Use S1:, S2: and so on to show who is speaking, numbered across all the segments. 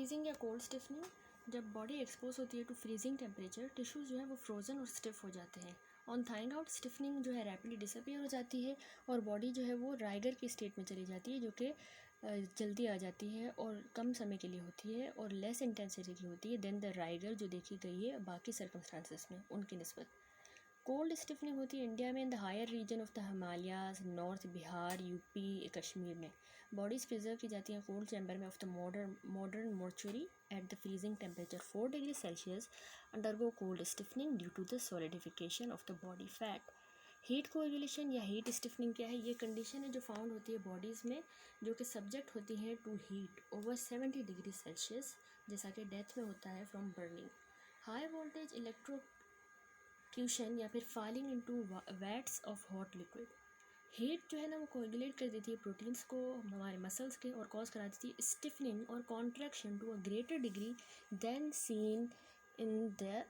S1: Freezing या cold stiffening, जब body expose होती है टू फ्रीजिंग टेम्परेचर, टिश्यूज़ जो है वो फ्रोज़न और स्टिफ हो जाते हैं। ऑन थाइंग आउट, स्टिफनिंग जो है रैपिडली डिसअपीयर हो जाती है और बॉडी जो है वो राइगर की स्टेट में चली जाती है, जो कि जल्दी आ जाती है और कम समय के लिए होती है और लेस इंटेंसिटी की होती है देन द राइगर जो देखी गई है बाकी सर्कमस्टांसिस में उनकी निस्बत। कोल्ड स्टिफनिंग होती है इंडिया में in the higher region of the Himalayas, north Bihar, UP, Kashmir में। बॉडीज़ प्रिजर्व की जाती हैं कोल्ड चैम्बर में of the modern mortuary at the freezing temperature 4 degree Celsius undergo cold stiffening due to the solidification of the body fat. Heat coagulation या heat stiffening क्या है? ये condition है जो फाउंड होती है बॉडीज़ में जो कि सब्जेक्ट होती हैं to heat over 70 degree Celsius, जैसा कि डेथ में होता है from burning. High voltage electrocution या फिर falling into vats of hot liquid. Heat जो है ना वो कोएगुलेट कर देती है प्रोटीन्स को हमारे मसल्स के और कॉज करा देती है स्टिफनिंग और contraction to a greater degree than seen in the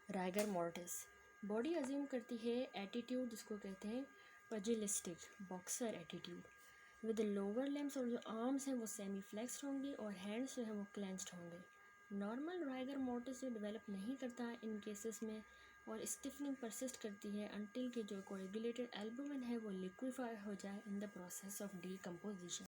S1: rigor mortis. Body assume करती है एटीट्यूड जिसको कहते हैं pugilistic boxer attitude, with lower limbs, और जो आर्म्स हैं वो सेमी फ्लेक्स्ड होंगे और हैंड्स जो है वो क्लेंच्ड होंगे। नॉर्मल राइगर मॉर्टिस जो डेवलप नहीं करता है इन केसेस में और स्टिफनिंग परसिस्ट करती है अनटिल के जो कोएगुलेटेड एल्बुमिन है वो लिक्विफाई हो जाए in the process of decomposition.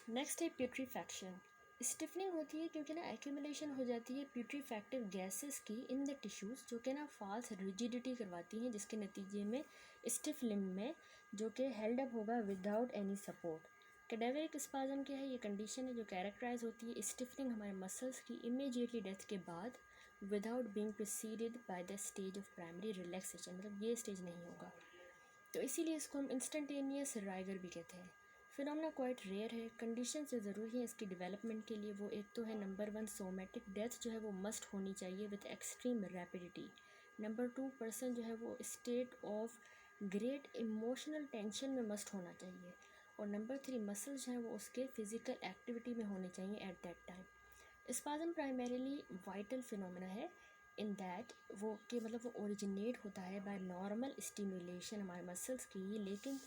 S1: Next है प्यूट्रीफैक्शन। स्टिफनिंग होती है क्योंकि ना एक्यूमुलेशन हो जाती है प्यूट्रीफैक्टिव गैसेस की इन द टिश्यूज़, जो कि ना फॉल्स रिजिडिटी करवाती हैं, जिसके नतीजे में स्टिफ लिम्ब में जो कि हेल्ड अप होगा without any support. Cadaveric spasm क्या है? ये कंडीशन है जो कैरेक्टराइज होती है स्टिफनिंग हमारे मसल्स की इमीडिएटली डेथ के बाद without being preceded by the stage of primary relaxation, मतलब ये स्टेज नहीं होगा, तो इसीलिए इसको हम इंस्टेंटेनियस राइगर भी कहते हैं। फिनोमेना क्वाइट रेयर है। कंडीशन जो ज़रूरी है इसकी डेवलपमेंट के लिए वो एक तो है नंबर 1 सोमेटिक डेथ जो है वो मस्ट होनी चाहिए with extreme rapidity. Number 2 person जो है वो state of great emotional tension में मस्ट होना चाहिए और नंबर 3 मसल्स जो हैं वो उसके फिजिकल एक्टिविटी में होने चाहिए at that time. Spasm primarily vital phenomena है इन दैट वो कि मतलब वो ओरिजिनेट होता है बाय नॉर्मल स्टिमुलेशन हमारे मसल्स की, लेकिन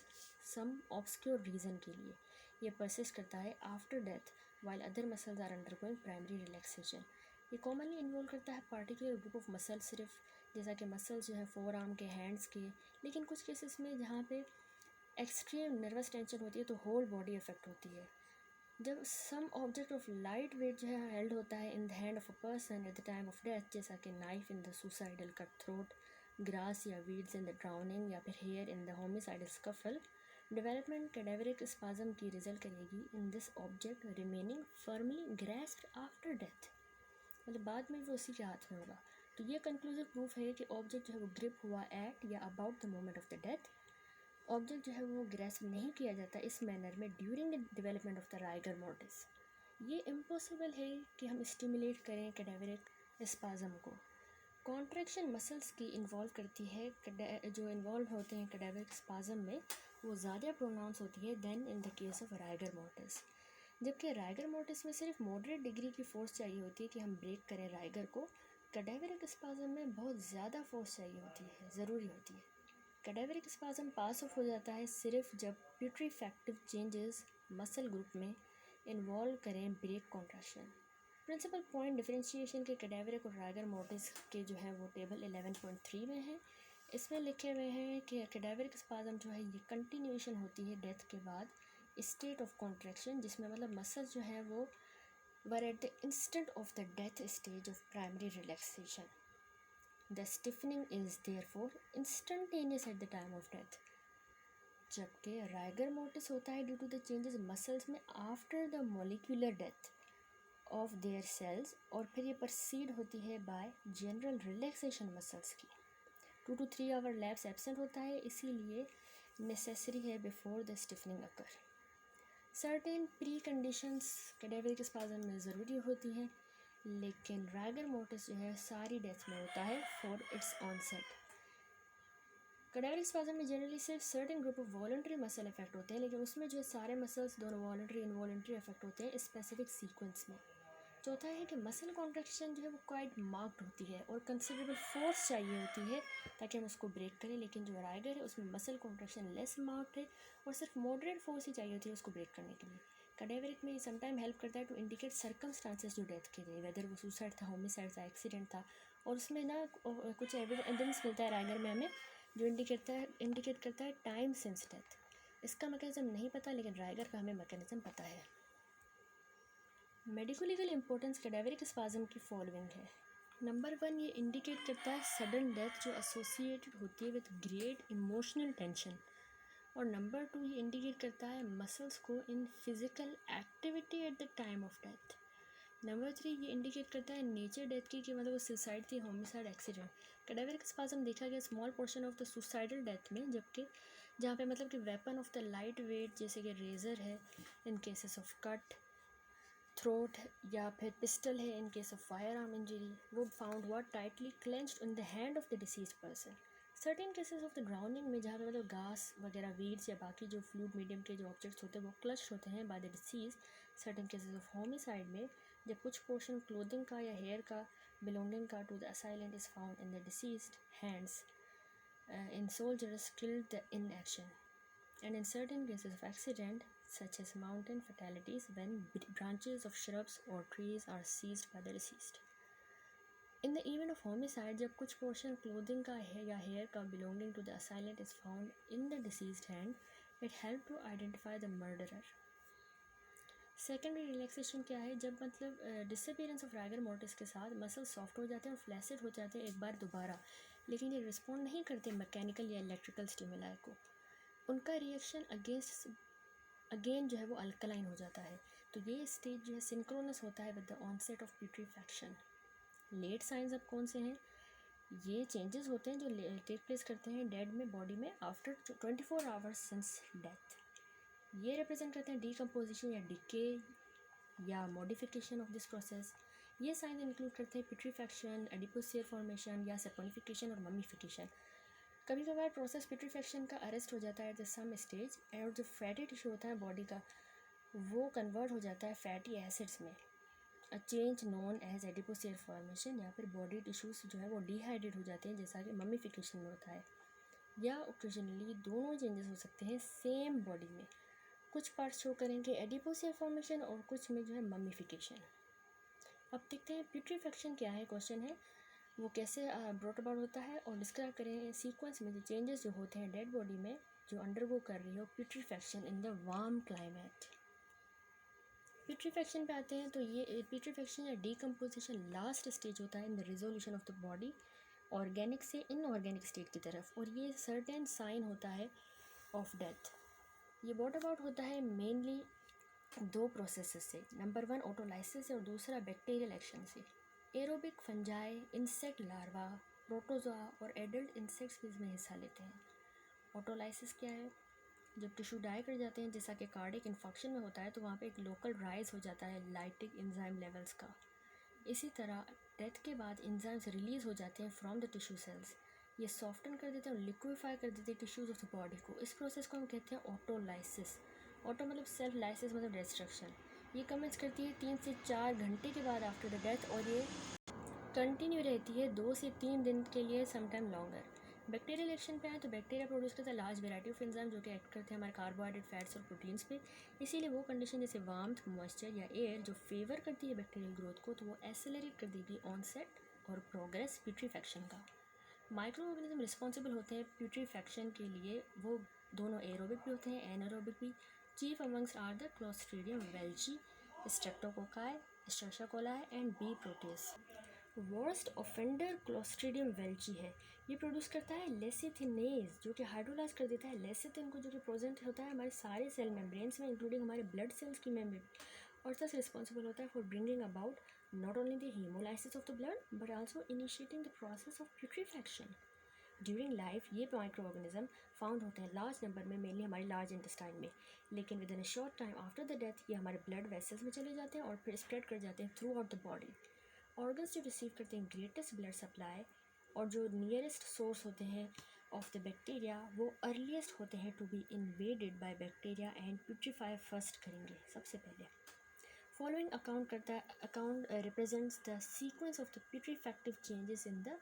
S1: सम ऑब्सक्योर रीज़न के लिए ये परसिस्ट करता है after death while other muscles are undergoing primary relaxation. ये कॉमनली इन्वॉल्व करता है पार्टिकुलर ग्रुप ऑफ मसल सिर्फ, जैसा कि मसल्स जो है फोर आर्म के, हैंड्स के, लेकिन कुछ केसेस में जहाँ पे एक्सट्रीम नर्वस टेंशन होती है तो होल बॉडी अफेक्ट होती है। जब some object of light weight जो है हेल्ड होता है in the hand of a person at the time of death, जैसा कि knife in the suicidal cut throat, grass या वीड्स इन द ड्राउनिंग या फिर hair in the homicidal scuffle, development cadaveric spasm की result करेगी in this object remaining firmly grasped after death, मतलब बाद में भी उसी के हाथ में होगा। तो ये कंक्लूसिव प्रूफ है कि ऑब्जेक्ट जो है वो ग्रिप हुआ एट या about the moment of the death. Object जो है वो ग्रेस्प नहीं किया जाता इस मैनर में during the development of the rigor mortis. ये इम्पॉसिबल है कि हम स्टिमुलेट करें कैडेवरिक स्पाज्म को। कॉन्ट्रैक्शन मसल्स की इन्वॉल्व करती है, जो इन्वॉल्व होते हैं कैडेवरिक स्पाज्म में वो ज़्यादा प्रोनाउंस होती है than in the case of rigor mortis. जबकि राइगर मॉर्टिस में सिर्फ मॉडरेट डिग्री की फोर्स चाहिए होती है कि हम ब्रेक करें राइगर को, कैडेवरिक स्पाज्म में बहुत ज़्यादा फोर्स चाहिए होती है, ज़रूरी होती है। कैडेवरिक स्पाज्म पास ऑफ हो जाता है सिर्फ जब प्यूट्रीफैक्टिव चेंजेस मसल ग्रुप में इन्वॉल्व करें break contraction. Principal point differentiation के कैडेवरिक और राइगर मॉर्टिस के जो है वो टेबल 11.3 में है। इसमें लिखे हुए हैं कि कैडेवरिक स्पाज्म जो है ये कंटिन्यूएशन होती है डेथ के बाद स्टेट ऑफ कॉन्ट्रैक्शन, जिसमें मतलब मसल्स जो है वो were at the instant of the death stage of primary relaxation. The stiffening is therefore instantaneous at the time of death. जबकि राइगर मोटिस होता है due to the changes muscles में after the molecular death of their cells, और फिर ये परसीड होती है bye general relaxation muscles की। 2 to 3 आवर लैप्स एब्सेंट होता है, इसीलिए नेसेसरी है before the stiffening occur. Certain pre conditions cadaveric spasm में ज़रूरी होती हैं, लेकिन राइगर मॉर्टिस जो है सारी डेथ में होता है for its onset. Cadaveric spasm में जनरली सिर्फ certain group of voluntary muscle effect होते हैं, लेकिन उसमें जो है सारे मसल्स दोनों वॉलंटरी इनवॉलंटरी इफेक्ट होते हैं स्पेसिफिक सीक्वेंस में। चौथा है कि मसल कॉन्ट्रैक्शन जो है वो क्वाइट मार्क्ड होती है और कंसिडरेबल फोर्स चाहिए होती है ताकि हम उसको ब्रेक करें, लेकिन जो राइगर है उसमें मसल कॉन्ट्रैक्शन लेस मार्क्ड है और सिर्फ मॉडरेट फोर्स ही चाहिए होती है उसको ब्रेक करने के लिए। कैडेवरिक में समटाइम हेल्प करता है टू इंडिकेट सर्कमस्टांसेस जो डेथ के थे, वेदर वो सुसाइड था, होमिसाइड था, एक्सीडेंट था, और उसमें ना कुछ एविडेंस मिलता है राइगर में हमें जो इंडिकेट करता है टाइम सिंस डेथ। इसका मैकेनिज्म नहीं पता, लेकिन राइगर का हमें मैकेनिज्म पता है। Medico legal importance cadaveric spasm की फॉलोइंग है। नंबर 1, ये इंडिकेट करता है सडन डेथ जो एसोसिएटेड होती है विद ग्रेट इमोशनल टेंशन। और नंबर 2, ये इंडिकेट करता है मसल्स को in physical activity eight the time of death. Number 3, ये इंडिकेट करता है नेचर डेथ की, कि मतलब वो सुसाइड थी, होमिसाइड, एक्सीडेंट। कैडेवरिक स्पाज्म देखा गया small portion of the suicidal death में, जबकि जहाँ पे मतलब कि weapon of the light weight जैसे कि रेज़र है इन केसेस ऑफ कट, थ्रोट, या फिर पिस्टल है in case of fire arm injury, वो फाउंड हुआ tightly clenched in the hand of the disease person. Certain cases of the drowning में जहाँ पे मतलब गैस वगैरह, वीड्स या बाकी जो फ्लूइड मीडियम के जो ऑब्जेक्ट्स होते हैं वो क्लच होते हैं by the disease. Certain cases of homicide में जब कुछ पोर्शन क्लोथिंग का या हेयर का बिलोंगिंग का to the assailant is found in the deceased hands in soldiers killed in action, and in certain cases of accident such as mountain fatalities when branches of shrubs or trees are seized by the deceased. In the event of homicide, जब कुछ portion clothing का है या hair का belonging to the assailant is found in the deceased hand, it help to identify the murderer. Secondary relaxation क्या है, जब मतलब डिसअपीयरेंस ऑफ राइगर मोर्टिस के साथ मसल सॉफ्ट हो जाते हैं और फ्लैसिड हो जाते हैं एक बार दोबारा, लेकिन ये रिस्पॉन्ड नहीं करते मैकेनिकल या इलेक्ट्रिकल स्टिमुलाई को। उनका रिएक्शन अगेन जो है वो अल्कलाइन हो जाता है। तो ये स्टेज जो है सिंक्रोनस होता है with the onset of putrefaction. Late signs अब कौन से हैं, ये चेंजेस होते हैं जो टेक प्लेस करते हैं डेड में बॉडी में आफ्टर 24 आवर्स सिंस डेथ। ये रिप्रेजेंट करते हैं डीकम्पोजिशन या डिके या मॉडिफिकेशन ऑफ दिस प्रोसेस। ये साइन इंक्लूड करते हैं पिट्रीफैक्शन, एडिपोसियर फॉर्मेशन या सेपोनिफिकेशन और ममीफिकेशन। कभी कभार प्रोसेस पिट्रीफैक्शन का अरेस्ट हो जाता है एट द सम स्टेज, और जो फैटी टिश्यू होता है बॉडी का वो कन्वर्ट हो जाता है फैटी एसिड्स में, a change known as adipocere formation, या फिर बॉडी टिश्यूज जो है वो डिहाइड्रेट हो जाते हैं जैसा कि ममीफिकेशन में होता है, या ओकेजनली दोनों चेंजेस हो सकते हैं सेम बॉडी में। कुछ पार्ट्स शो करेंगे एडिपोसियर फॉर्मेशन और कुछ में जो है ममीफिकेशन। अब देखते हैं प्यूट्रीफैक्शन क्या है, क्वेश्चन है वो कैसे ब्रॉट अबाउट होता है, और डिस्क्राइब करें सीक्वेंस में जो चेंजेस जो होते हैं डेड बॉडी में जो अंडरगो कर रही हो प्यूट्रीफैक्शन इन द वार्म क्लाइमेट। प्यूट्रीफैक्शन पे आते हैं, तो ये प्यूट्रीफैक्शन या डीकम्पोजिशन लास्ट स्टेज होता है in the resolution of the body organic से इनऑर्गेनिक स्टेट की तरफ, और ये सर्टेन साइन होता है ऑफ डेथ। ये ब्रॉट अबाउट होता है मेनली दो प्रोसेसेस से, नंबर 1 ऑटोलाइसिस और दूसरा बैक्टीरियल एक्शन से। Aerobic fungi, insect larva, protozoa और एडल्ट इंसेक्ट्स भी इसमें हिस्सा लेते हैं। ऑटोलाइसिस क्या है, जब टिश्यू डाई कर जाते हैं जैसा कि कार्डिक इन्फेक्शन में होता है तो वहाँ पे एक लोकल राइज हो जाता है लाइटिक एंजाइम लेवल्स का। इसी तरह डेथ के बाद एंजाइम्स रिलीज़ हो जाते हैं फ्रॉम द टिश्यू सेल्स, ये सॉफ्टन कर देते हैं और लिक्विफाई कर देते हैं टिश्यूज़ ऑफ द बॉडी को। इस प्रोसेस को हम कहते हैं ऑटोलाइसिस। ऑटो मतलब सेल्फ, लाइसिस मतलब डिस्ट्रक्शन। ये कमेंस करती है 3 से 4 घंटे के बाद आफ्टर द डेथ, और ये कंटिन्यू रहती है 2 से 3 दिन के लिए, समटाइम लॉन्गर। बैक्टीरियल एक्शन पे आए तो बैक्टीरिया प्रोड्यूस करता है लार्ज वेराइटी ऑफ एंजाइम जो कि एक्ट करते हैं हमारे कार्बोहाइड्रेट, फैट्स और प्रोटीन्स पे। इसीलिए वो कंडीशन जैसे वार्मथ, मॉइस्चर या एयर जो फेवर करती है बैक्टीरियल ग्रोथ को, तो वो एक्सेलरेट कर देगी ऑनसेट और प्रोग्रेस प्यूट्रीफैक्शन का। माइक्रो ऑर्गेनिज्म रिस्पॉन्सिबल होते हैं प्यूट्रीफैक्शन के लिए, वो दोनों एरोबिक भी होते हैं एनारोबिक भी। Chief amongst are the Clostridium welchii, streptococci, Escherichia coli and B proteus. Worst offender Clostridium welchii है, ये प्रोड्यूस करता है लेसिथिनेज जो कि हाइड्रोलाइज कर देता है लेसिथिन को, जो कि प्रेजेंट होता है हमारे सारे सेल मेम्ब्रेन्स में इंक्लूडिंग हमारे ब्लड सेल्स की मेम्ब्रेन, और thus रिस्पॉन्सिबल होता है for bringing about not only the hemolysis of the blood but also initiating the process of putrefaction. During life ये माइक्रोऑर्गेनिज्म फाउंड होते हैं लार्ज नंबर में, मेनली हमारे लार्ज इंटेस्टाइन में, लेकिन with in a short time after the death ये हमारे blood vessels में चले जाते हैं और फिर स्प्रेड कर जाते हैं through out the body. Organs जो रिसीव करते हैं ग्रेटेस्ट ब्लड सप्लाई और जो नियरेस्ट सोर्स होते हैं ऑफ द बैक्टीरिया, वो अर्लीस्ट होते हैं to be invaded by bacteria and putrefy first करेंगे सबसे पहले। Following account represents the sequence of the putrefactive changes in the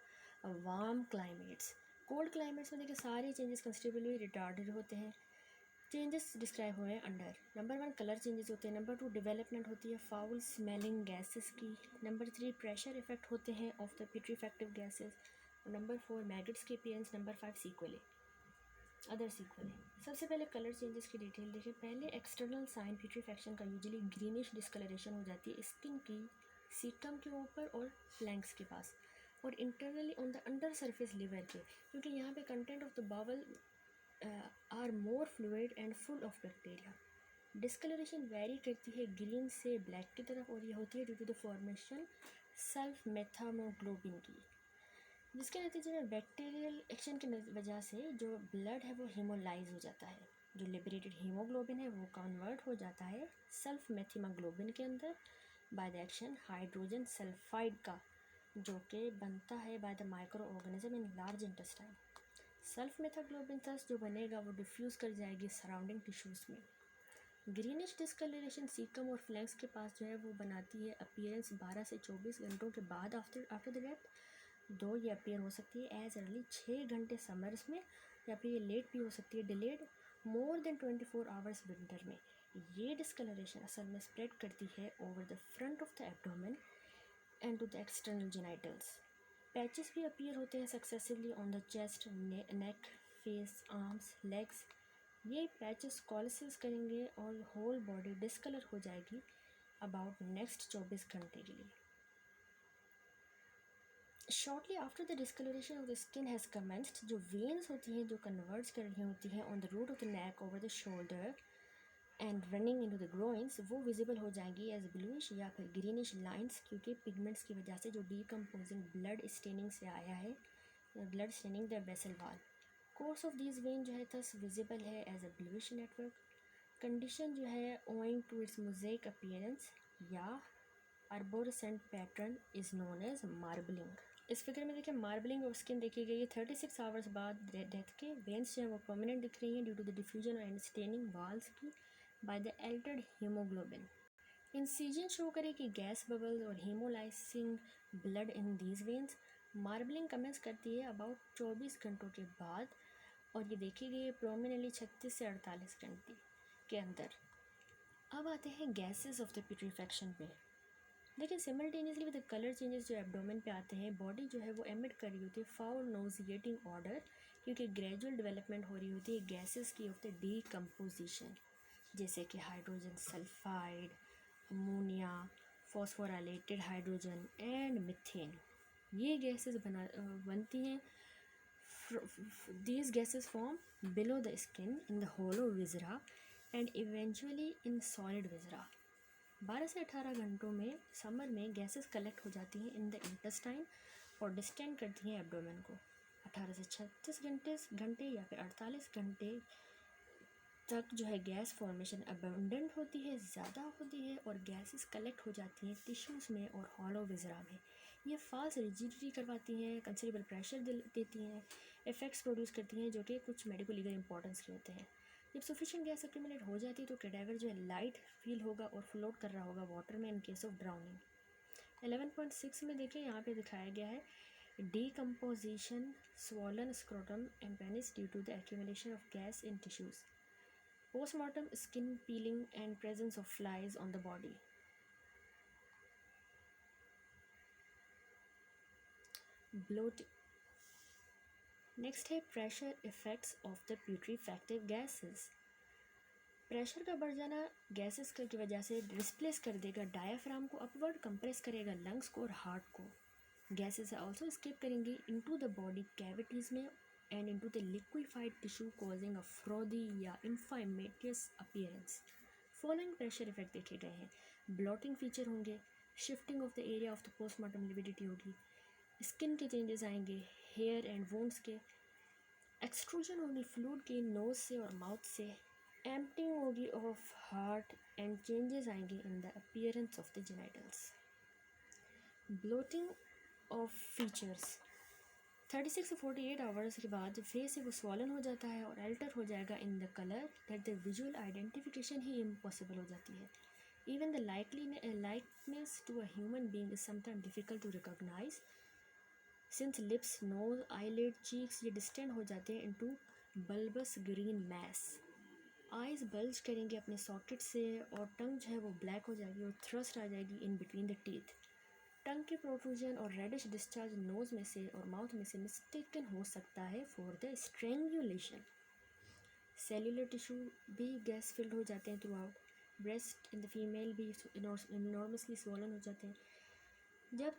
S1: warm climates. Cold climates में देखिए सारे चेंजेस कंसिडरेबली रिटार्डेड होते हैं, चेंजेस डिस्क्राइब हुए हैं अंडर। नंबर 1 कलर चेंजेस होते हैं, नंबर 2 डेवलपमेंट होती है फाउल स्मेलिंग गैसेस की, नंबर 3 प्रेशर इफेक्ट होते हैं ऑफ द प्यूट्रीफैक्टिव गैसेस, और नंबर 4 मैगट्स की अपीयरेंस, नंबर 5 सीक्वली अदर सीक्वली। सबसे पहले कलर चेंजेस की डिटेल देखें। पहले एक्सटर्नल साइन प्यूट्रीफैक्शन का यूजुअली ग्रीनिश डिस्कलरेशन हो जाती है स्किन की सीटम के ऊपर और फ्लैंक्स के पास, और internally on the under surface liver के, क्योंकि यहाँ पे content of the bowel are more fluid and full of bacteria. Discoloration vary करती है ग्रीन से ब्लैक की तरफ, और ये होती है due to the formation sulphmethaemoglobin की, जिसके नतीजे में बैक्टीरियल एक्शन की वजह से जो ब्लड है वो हीमोलाइज हो जाता है। जो लिबरेटेड हीमोग्लोबिन है वो कन्वर्ट हो जाता है सेल्फ मेथिमाग्लोबिन के अंदर by the action hydrogen sulphide का, जो कि बनता है by the microorganism in large intestine. Sulphmethaemoglobin thus जो बनेगा वो डिफ्यूज़ कर जाएगी सराउंडिंग टिश्यूज़ में। ग्रीनिश डिस्कलरेशन सीकम और फ्लैंक्स के पास जो है वो बनाती है अपीयरेंस 12 से 24 घंटों के बाद आफ्टर द डेथ, दो ये अपीयर हो सकती है एज अर्ली 6 घंटे समर्स में, या फिर ये लेट भी हो सकती है delayed more than 24 hours winter में। ये डिस्कलरेशन असल में स्प्रेड करती है over the front of the abdomen and to the external genitals. Patches भी अपीयर होते हैं successively on the chest, neck, face, arms, legs. ये पैचेस कॉलिसिस करेंगे और होल बॉडी डिस्कलर हो जाएगी अबाउट नेक्स्ट 24 घंटे के लिए। Shortly after the discolouration of the skin has commenced, जो वेन्स होती हैं जो कन्वर्ट्स कर रही होती हैं on the root of the neck over the shoulder and running into the groins, वो विजिबल हो जाएंगी एज ब्लूइश या फिर ग्रीनिश लाइंस, क्योंकि पिगमेंट्स की वजह से जो डीकम्पोजिंग ब्लड स्टेनिंग से आया है, blood staining the vessel wall. Course of these vein जो है थस विजिबल है as a bluish network. Condition जो है owing to its mosaic appearance या arborescent pattern is known as marbling. इस फिगर में देखिए मार्बलिंग ऑफ स्किन देखी गई है 36 आवर्स बाद डेथ के। वेन्स जो है वो परमानेंट दिख रही हैं due to the diffusion and staining walls की by the altered haemoglobin. Incision show करे कि गैस बबल्स और haemolysing blood in these veins. Marbling commence करती है अबाउट 24 घंटों के बाद, और ये देखी गई है प्रोमिनेंटली 36 से 48 घंटे के अंदर। अब आते हैं गैसेस ऑफ द प्यूट्रीफैक्शन पे। देखिए simultaneously with the colour changes जो एब्डोमेन पे आते हैं, बॉडी जो है वो एमिट कर रही होती है फाउल नोजिएटिंग ऑर्डर, क्योंकि ग्रेजुअल डेवलपमेंट हो रही होती है गैसेस की ऑफ द डीकम्पोजिशन, जैसे कि hydrogen sulphide, ammonia, phosphorylated hydrogen and methane. ये गैसेस बनती हैं। These gases form below the skin in the hollow viscera and eventually in solid viscera. 12 से 18 घंटों में समर में गैसेस कलेक्ट हो जाती हैं इन द इंटेस्टाइन और डिस्टेंड करती हैं एब्डोमेन को। 18 से 36 घंटे या फिर 48 घंटे तक जो है गैस फॉर्मेशन अबंडेंट होती है, ज़्यादा होती है, और गैसेस कलेक्ट हो जाती हैं टिश्यूज़ में और हॉलो विजरा में। ये फास्ट रिजिडिटी करवाती हैं, कंसिडरेबल प्रेशर देती हैं, इफेक्ट्स प्रोड्यूस करती हैं जो कि कुछ मेडिकल लीगल इंपॉर्टेंस के होते हैं। जब सफिशिएंट गैस एक्यूमुलेट हो जाती है तो कैडेवर जो है लाइट फील होगा और फ्लोट कर रहा होगा वाटर में इन केस ऑफ ड्राउनिंग। 11.6 में देखिए यहाँ पे दिखाया गया है decomposition swollen scrotum and penis due to the accumulation of gas in tissues, postmortem skin peeling and presence of flies on the body. Bloating. Next है pressure effects of the putrefactive gases. Pressure का बढ़ जाना gases की वजह से displace कर देगा diaphragm को, अपवर्ड कंप्रेस करेगा लंग्स को और हार्ट को। गैसेस ऑल्सो स्केप करेंगी इनटू द बॉडी कैविटीज़ में and into the liquefied tissue causing a frothy या emphysematous appearance. Following pressure effect देखे गए हैं। ब्लॉटिंग फीचर होंगे, shifting of the area of the postmortem lividity होगी, skin के changes आएंगे, हेयर एंड वोन्स के, एक्सट्रूजन होगी फ्लूइड की नोज से और माउथ से, एम्प्टिंग होगी ऑफ हार्ट एंड चेंजेस आएंगे in the appearance of the genitals. Bloating of features 36 से 48 आवर्स के बाद फेस से वो स्वॉलन हो जाता है और अल्टर हो जाएगा in the colour that the visual identification he impossible हो जाती है। Even the likeness to a human being is sometimes difficult to recognize since lips, nose, eyelid, cheeks ये डिस्टेंड हो जाते हैं into bulbous green mass. Eyes bulge करेंगे अपने socket से और टंग जो है वो ब्लैक हो जाएगी और थ्रस्ट आ जाएगी इन बिटवीन द टीथ। टंग के प्रोट्रूजन और रेडिश डिस्चार्ज नोज़ में से और माउथ में से मिस्टेकन हो सकता है for the strangulation. Cellular tissue भी गैस फिल्ड हो जाते हैं through out. Breast in the female भी इनॉर्मसली स्वॉलन हो जाते हैं। जब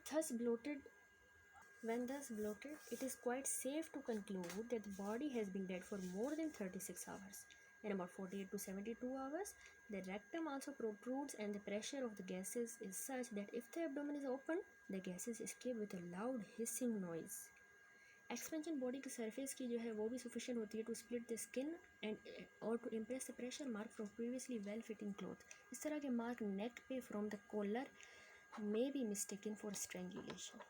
S1: when thus bloated, it is quite safe to conclude that the body has been dead for more than 36 hours. In about 48 to 72 hours, the rectum also protrudes and the pressure of the gases is such that if the abdomen is open, the gases escape with a loud hissing noise. Expansion body की surface की जो है वो भी sufficient होती है to split the skin and और to impress the pressure mark from previously well fitting cloth. इस तरह के मार्क नेक पे from the collar may be mistaken for strangulation.